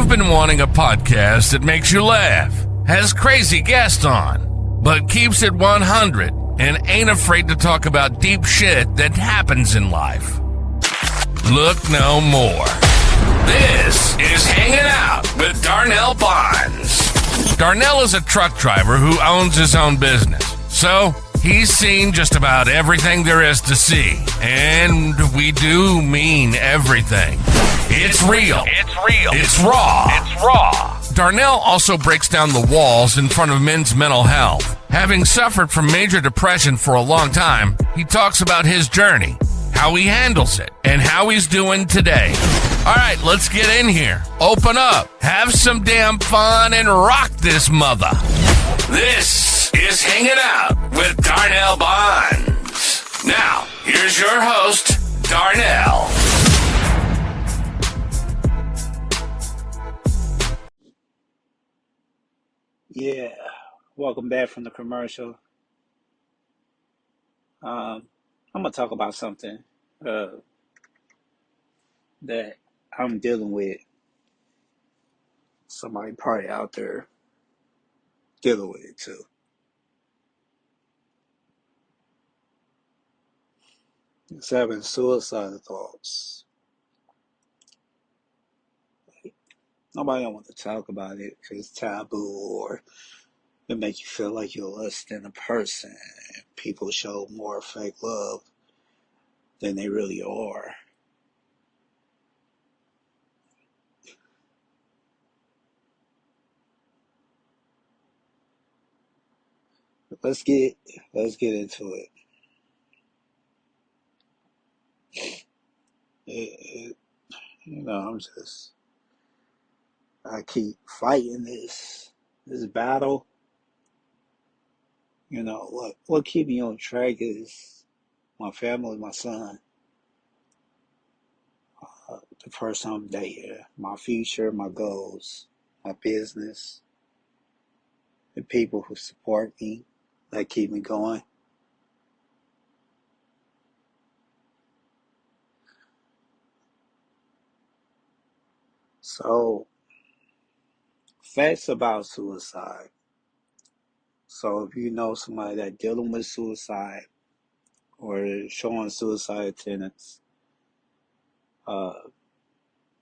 You've been wanting a podcast that makes you laugh, has crazy guests on, but keeps it 100 and ain't afraid to talk about deep shit that happens in life. Look no more. This is Hanging Out with Darnell Bonds. Darnell is a truck driver who owns his own business, so he's seen just about everything there is to see, and we do mean everything. It's real. It's real. It's raw. It's raw. Darnell also breaks down the walls in front of men's mental health. Having suffered from major depression for a long time, he talks about his journey, how he handles it, and how he's doing today. All right, let's get in here. Open up, have some damn fun, and rock this mother. This is Hanging Out with Darnell Bonds. Now, here's your host, Darnell. Yeah, welcome back from the commercial. I'm gonna talk about something that I'm dealing with. Somebody probably out there dealing with it too. It's having suicidal thoughts. Nobody don't want to talk about it because it's taboo, or it make you feel like you're less than a person. People show more fake love than they really are. Let's get into it. I keep fighting this battle. What keep me on track is my family, my son, the person I'm dating, my future, my goals, my business, the people who support me, that keep me going. So, facts about suicide. So if you know somebody that dealing with suicide or showing suicide tendencies,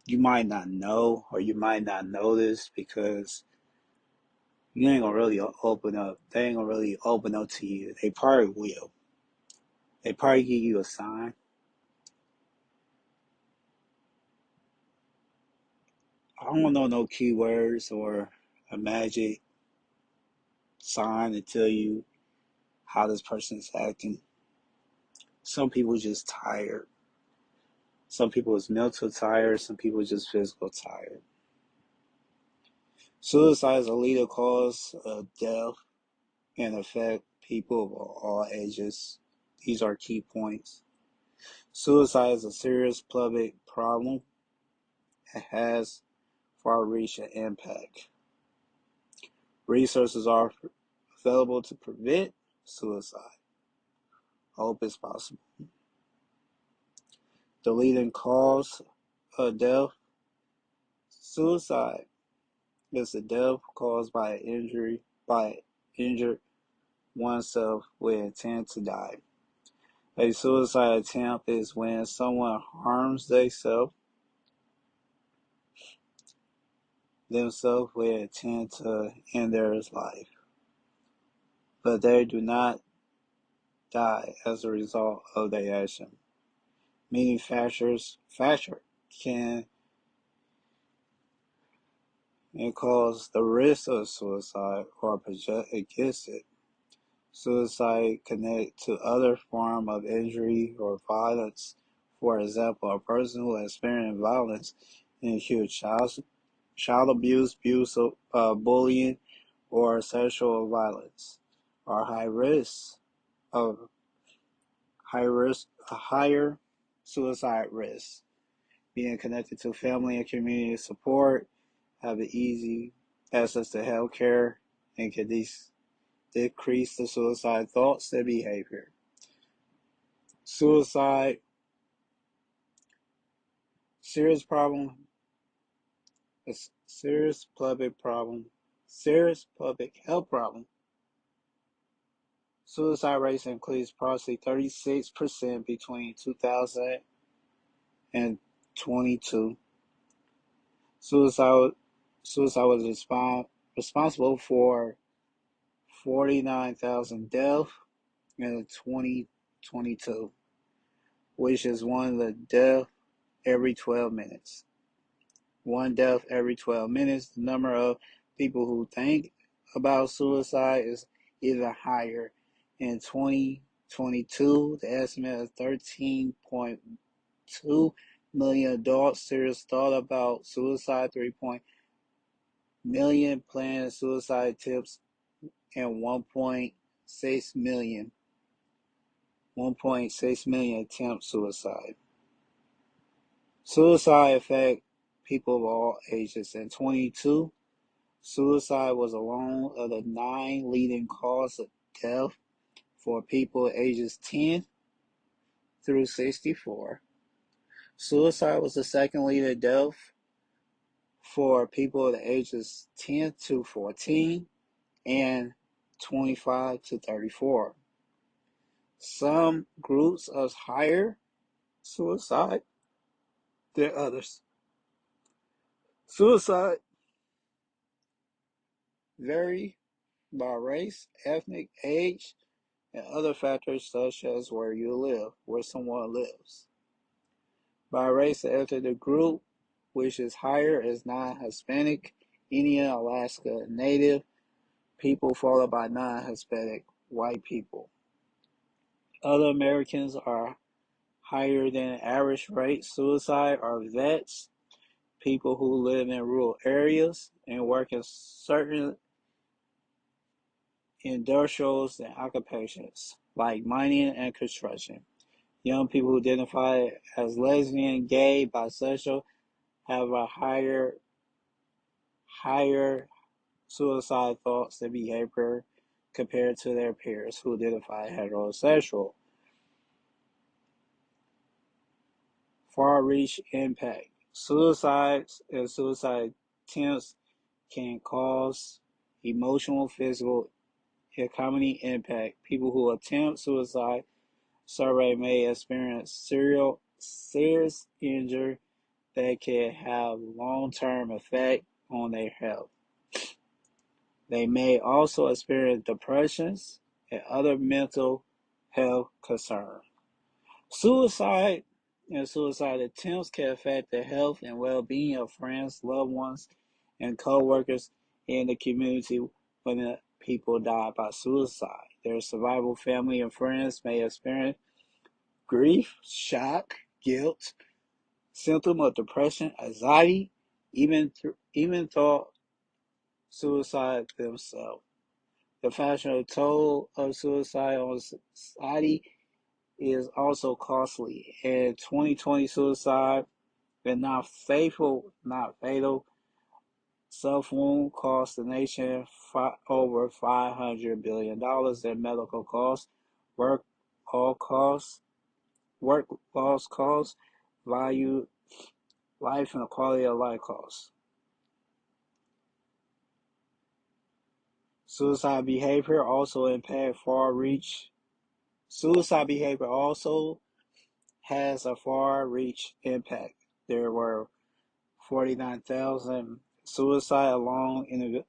you might not know, or you might not notice, because you ain't gonna really open up. They ain't gonna really open up to you. They probably will. They probably give you a sign. I don't know no keywords or a magic sign to tell you how this person is acting. Some people just tired. Some people is mental tired. Some people just physical tired. Suicide is a leading cause of death and affect people of all ages. These are key points. Suicide is a serious public problem. It has far-reaching impact. Resources are available to prevent suicide. Hope is possible. The leading cause of death, suicide, is a death caused by injured oneself with intent to die. A suicide attempt is when someone harms themselves with intent to end their life, but they do not die as a result of their action. Many factors can cause the risk of suicide or project against it. Suicide connect to other form of injury or violence. For example, a person who experienced violence include child abuse, bullying, or sexual violence are higher suicide risk. Being connected to family and community support, having easy access to health care, and can decrease the suicide thoughts and behavior. Suicide, serious problem a serious public problem, serious public health problem. Suicide rates increased approximately 36% between 2000 and 22. Suicide, suicide was responsible for 49,000 deaths in 2022, which is one of the deaths every 12 minutes. One death every 12 minutes. The number of people who think about suicide is even higher. In 2022, the estimate of 13.2 million adults seriously thought about suicide, 3 million planned suicide attempts, and 1.6 million attempt suicide. Suicide affect people of all ages. In 22, suicide was alone of the 9 leading causes of death for people ages 10 through 64. Suicide was the second leading death for people of the ages 10 to 14 and 25 to 34. Some groups of higher suicide than others. Suicide vary by race, ethnic, age, and other factors such as where someone lives. By race and ethnic, the group which is higher is non-Hispanic, Indian, Alaska Native people, followed by non-Hispanic white people. Other Americans are higher than average rate. Suicide are vets, people who live in rural areas and work in certain industrials and occupations like mining and construction. Young people who identify as lesbian, gay, bisexual have a higher suicide thoughts and behavior compared to their peers who identify heterosexual. Far-reach impact. Suicides and suicide attempts can cause emotional, physical, economic impact. People who attempt suicide survey may experience serious injury that can have long-term effect on their health. They may also experience depressions and other mental health concerns. Suicide and suicide attempts can affect the health and well-being of friends, loved ones, and co-workers in the community when the people die by suicide. Their survivor family and friends may experience grief, shock, guilt, symptom of depression, anxiety, even thought suicide themselves. The financial toll of suicide on society is also costly. In 2020, suicide and not fatal self-wound cost the nation over $500 billion in medical costs, work loss costs, value, life and quality of life costs. Suicide behavior also impact far-reach. Suicide behavior also has a far-reach impact. There were 49,000 suicide along in the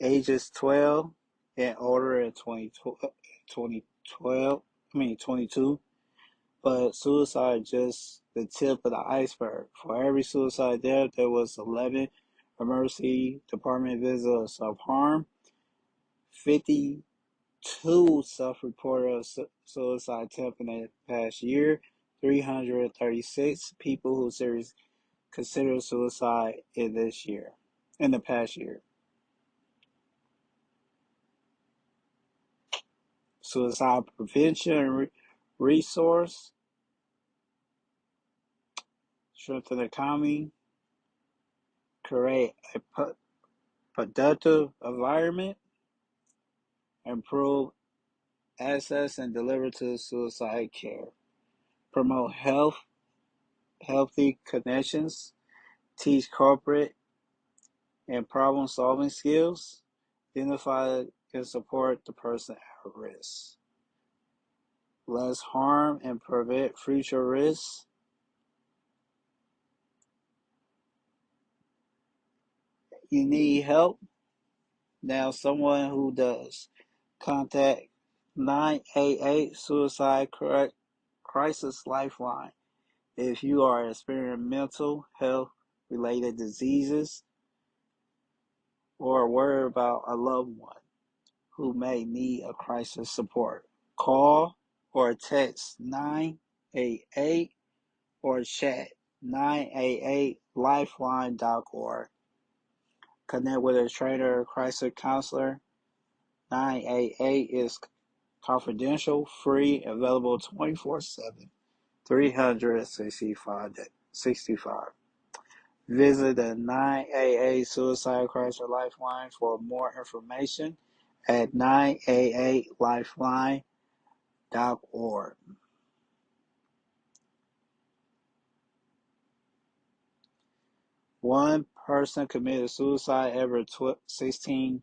ages 12 and older in 22. But suicide just the tip of the iceberg. For every suicide death, there was 11 emergency department visits of self-harm, 52 self-reported suicide attempts in the past year, 336 people who seriously considered suicide in the past year. Suicide prevention resource, strengthen the economy, create a productive environment, improve access and deliver to suicide care, promote healthy connections, teach corporate and problem solving skills, identify and support the person at risk. Less harm and prevent future risks. You need help? Now, someone who does. Contact 988 Suicide Crisis Lifeline if you are experiencing mental health related diseases or worry about a loved one who may need a crisis support. Call or text 988 or chat 988lifeline.org. Connect with a trainer or crisis counselor. 988 is confidential, free, available 24/7, 365. Visit the 988 Suicide Crisis Lifeline for more information at 988lifeline.org. One person committed suicide every 16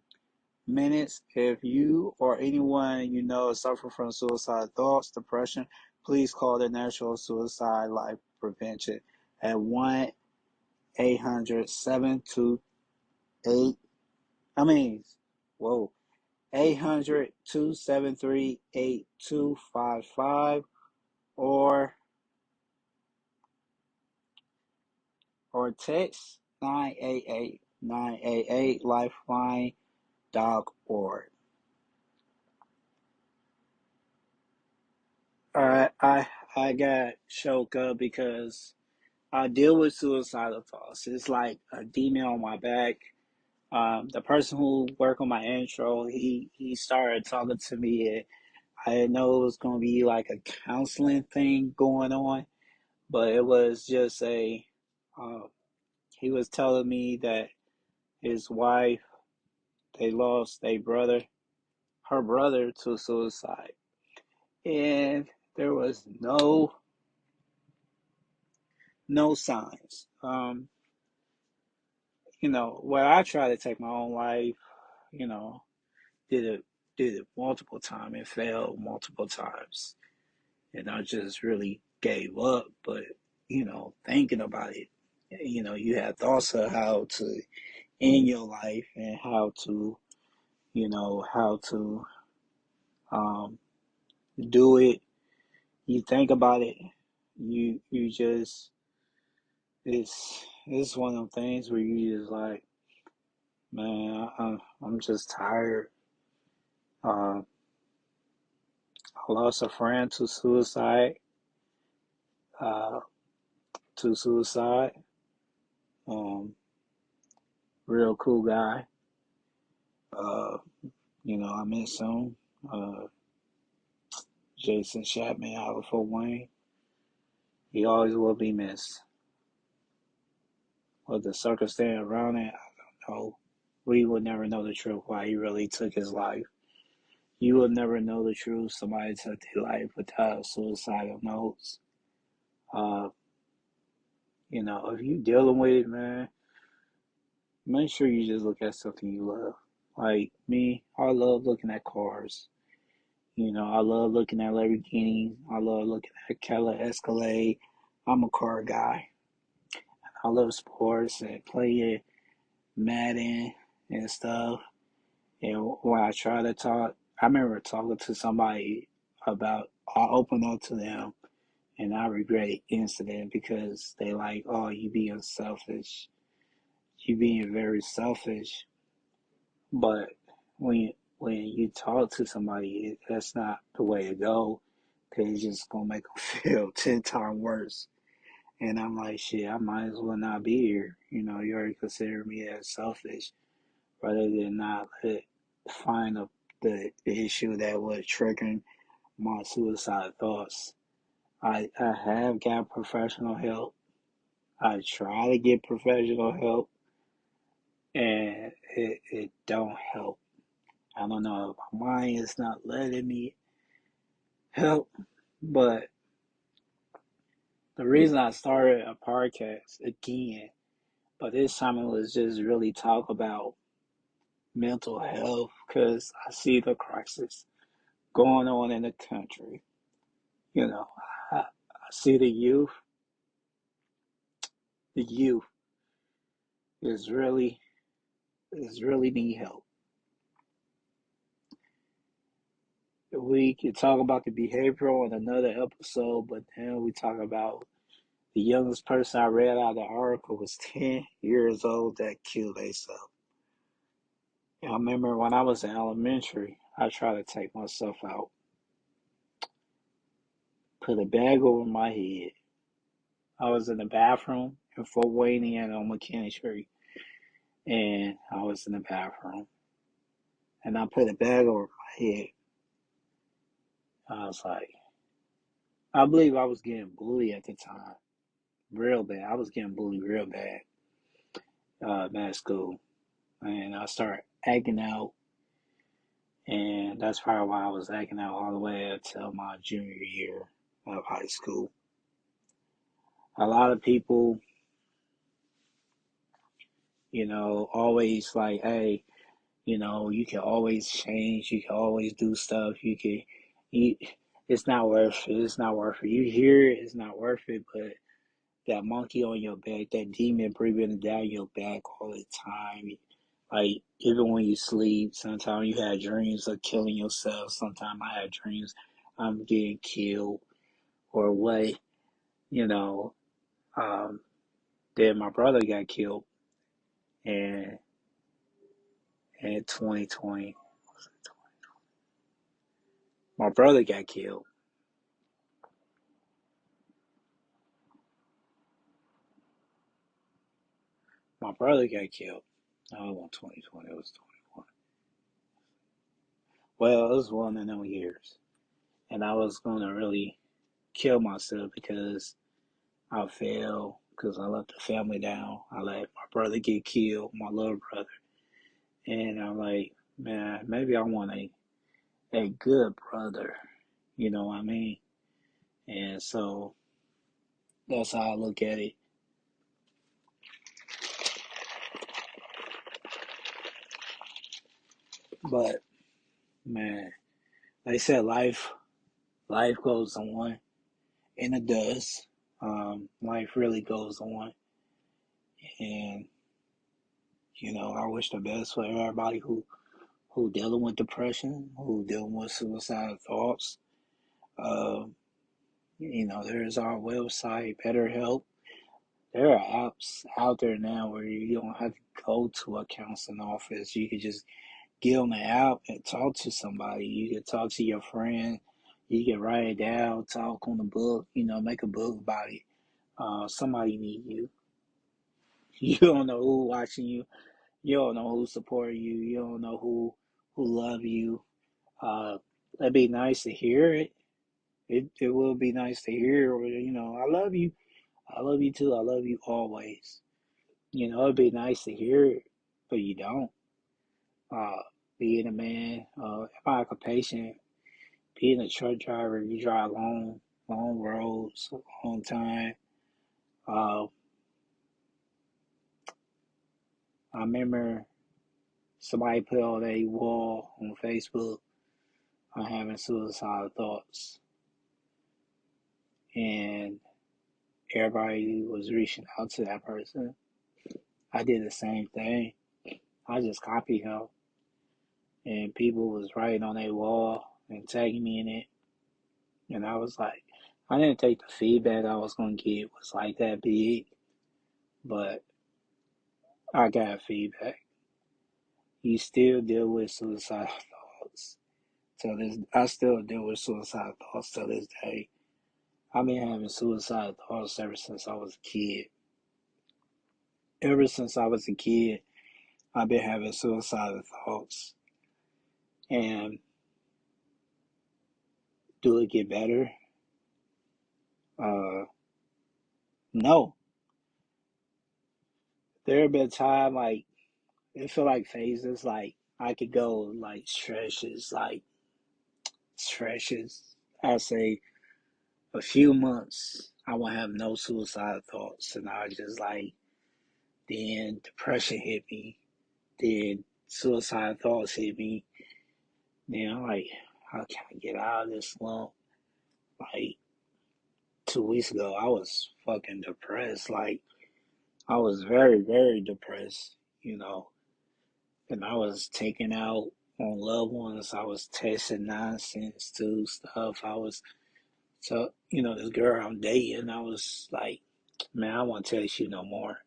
minutes. If you or anyone you know is suffering from suicide thoughts, depression, please call the National Suicide Life Prevention at 1-800-728, I mean, whoa, 800-273-8255 or text 988-988lifeline.org. All right, I got choked up because I deal with suicidal thoughts. It's like a demon on my back. The person who worked on my intro, he started talking to me. And I didn't know it was gonna be like a counseling thing going on, but it was just uh, he was telling me that his wife, they lost her brother to suicide, and there was no signs. Where I tried to take my own life, you know, did it multiple times and failed multiple times, and I just really gave up. But thinking about it, you have thoughts of how to end your life and how to um, do it. You think about it, you just it's one of them things where you just like, man, I'm just tired. Uh, I lost a friend to suicide. Uh, to suicide. Um, Real cool guy. Uh, I miss him. Uh, Jason Chapman out of Fort Wayne. He always will be missed. What the circumstance around it, I don't know. We will never know the truth why he really took his life. You will never know the truth. Somebody took their life without suicidal notes. Uh, if you dealing with it, man, make sure you just look at something you love. Like me, I love looking at cars. I love looking at Lamborghinis. I love looking at Cadillac Escalade. I'm a car guy. I love sports and playing Madden and stuff. And when I try to talk, I remember talking to somebody about, I opened up to them and I regret it instant because they like, oh, you being selfish. You being very selfish. But when you talk to somebody, that's not the way to go. Cause it's just gonna make them feel 10 times worse. And I'm like, shit, I might as well not be here. You already consider me as selfish, rather than not find the issue that was triggering my suicide thoughts. I have got professional help. I try to get professional help, and it don't help. I don't know if my mind is not letting me help, but the reason I started a podcast again But this time it was just really talk about mental health because I see the crisis going on in the country. You know, I see the youth is really need help. We could talk about the behavioral in another episode, but then we talk about the youngest person I read out of the article was 10 years old that killed themselves. I remember when I was in elementary, I tried to take myself out, put a bag over my head. I was in the bathroom in Fort Wayne and on Mechanic Street, and I was in the bathroom, and I put a bag over my head. I was like, I believe I was getting bullied at the time, real bad. I was getting bullied real bad at school, and I started acting out, and that's probably why I was acting out all the way until my junior year of high school. A lot of people, always like, hey, you can always change, you can always do stuff, you, it's not worth it, it's not worth it. You hear it, it's not worth it, but that monkey on your back, that demon breathing down your back all the time, like even when you sleep, sometimes you have dreams of killing yourself, sometimes I have dreams I'm getting killed or what, you know, um, then my brother got killed in, in 2020. My brother got killed. My brother got killed. No, it wasn't 2020. It was 21. Well, it was one of them years. And I was going to really kill myself because I failed, because I let the family down. I let my brother get killed, my little brother. And I'm like, man, maybe I want a good brother. You know what I mean? And so that's how I look at it. But man, like I said, life goes on, and it does. Life really goes on, and I wish the best for everybody who dealing with depression, who dealing with suicidal thoughts. Uh, there's our website, BetterHelp. There are apps out there now where you don't have to go to a counseling office. You can just get on the app and talk to somebody. You can talk to your friend. You can write it down, talk on the book, make a book about it. Somebody need you. You don't know who watching you. You don't know who support you. You don't know who love you. It'd be nice to hear it. It will be nice to hear. I love you. I love you too. I love you always. It'd be nice to hear it, but you don't. Uh, being a man, like a patient, being a truck driver, you drive long roads, long time. Uh, I remember somebody put on a wall on Facebook on having suicidal thoughts, and everybody was reaching out to that person. I did the same thing. I just copied him, and people was writing on their wall and tagging me in it, and I was like, I didn't think the feedback I was gonna get was like that big, but I got feedback. You still deal with suicidal thoughts. I still deal with suicidal thoughts to this day. I've been having suicidal thoughts ever since I was a kid. Ever since I was a kid, I've been having suicidal thoughts. And do it get better? Uh, no. There have been times like it feel like phases. Like I could go stretches. I say a few months. I won't have no suicidal thoughts, and I just like Then depression hit me. Then suicide thoughts hit me. Then I'm like, how can I get out of this slump? Like 2 weeks ago, I was fucking depressed. Like I was very, very depressed, and I was taking out on loved ones. I was texting nonsense to stuff. This girl I'm dating, I was like, man, I won't text you no more,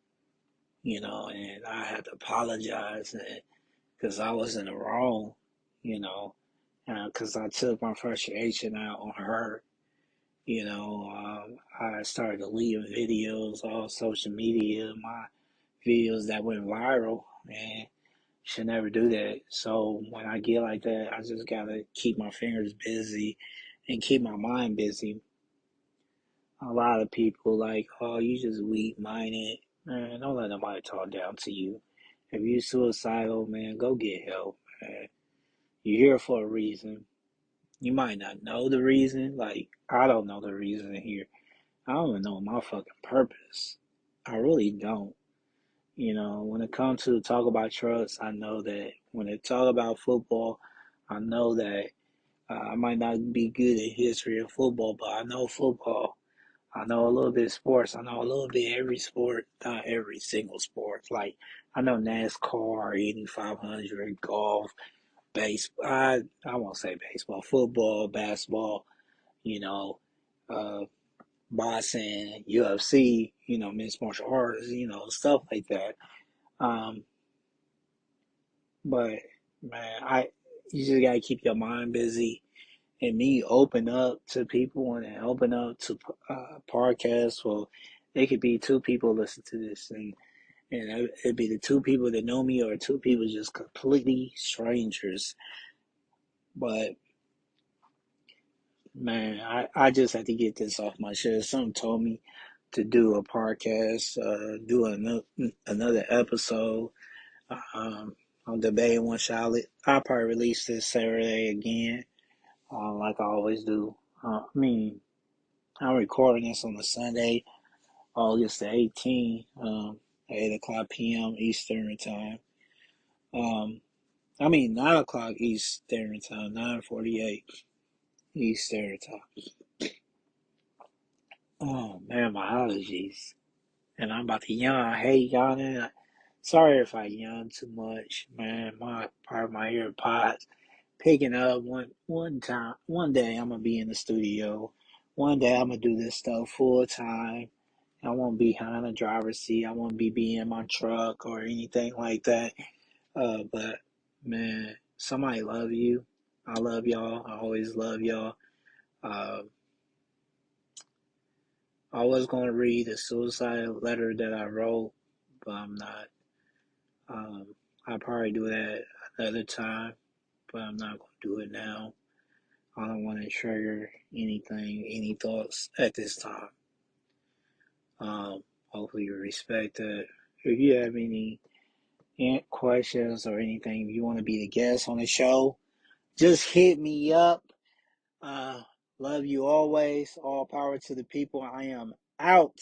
and I had to apologize because I was in the wrong, because I took my frustration out on her. I started deleting videos off social media, my videos that went viral, and should never do that. So when I get like that, I just gotta keep my fingers busy and keep my mind busy. A lot of people like, oh, you just weak-minded. Man, don't let nobody talk down to you. If you suicidal, man, go get help, man. You're here for a reason. You might not know the reason. Like, I don't know the reason here. I don't even know my fucking purpose. I really don't. When it comes to talk about trucks, I know that. When it talk about football, I know that I might not be good at history of football, but I know football. I know a little bit of sports. I know a little bit every sport, not every single sport. Like, I know NASCAR, Indy 500, golf, baseball. I won't say baseball, football, basketball, boxing, UFC, mixed martial arts, stuff like that. But man, you just gotta keep your mind busy. And me open up to people and open up to podcasts. Well, it could be two people listen to this, and it'd be the two people that know me or two people just completely strangers. But man, I just had to get this off my chest. Something told me to do a podcast, do another episode. I'm debating one shot. I'll probably release this Saturday again, like I always do. I'm recording this on a Sunday, August the 18th, 8 o'clock p.m. Eastern time. 9 o'clock Eastern time, 9:48 Eastern time. Oh man, my allergies. And I'm about to yawn. I hate yawning. Sorry if I yawn too much, man. My part of my AirPods picking up one time. One day I'm gonna be in the studio. One day I'm gonna do this stuff full time. I won't be behind the driver's seat. I won't be in my truck or anything like that. But man, somebody love you. I love y'all. I always love y'all. I was going to read a suicide letter that I wrote, but I'm not. I'll probably do that another time, but I'm not going to do it now. I don't want to trigger any thoughts at this time. Hopefully you respect that. If you have any questions or anything, if you want to be the guest on the show, just hit me up. Love you always. All power to the people. I am out.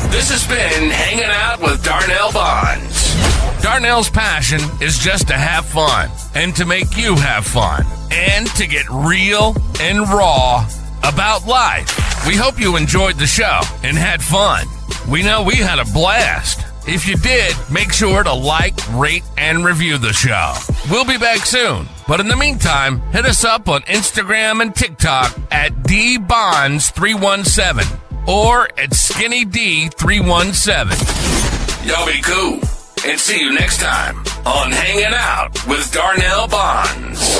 This has been Hanging Out with Darnell Bonds. Darnell's passion is just to have fun and to make you have fun and to get real and raw about life. We hope you enjoyed the show and had fun. We know we had a blast. If you did, make sure to like, rate, and review the show. We'll be back soon. But in the meantime, hit us up on Instagram and TikTok at dbonds317 or at skinnyD317. Y'all be cool. And see you next time on Hanging Out with Darnell Bonds.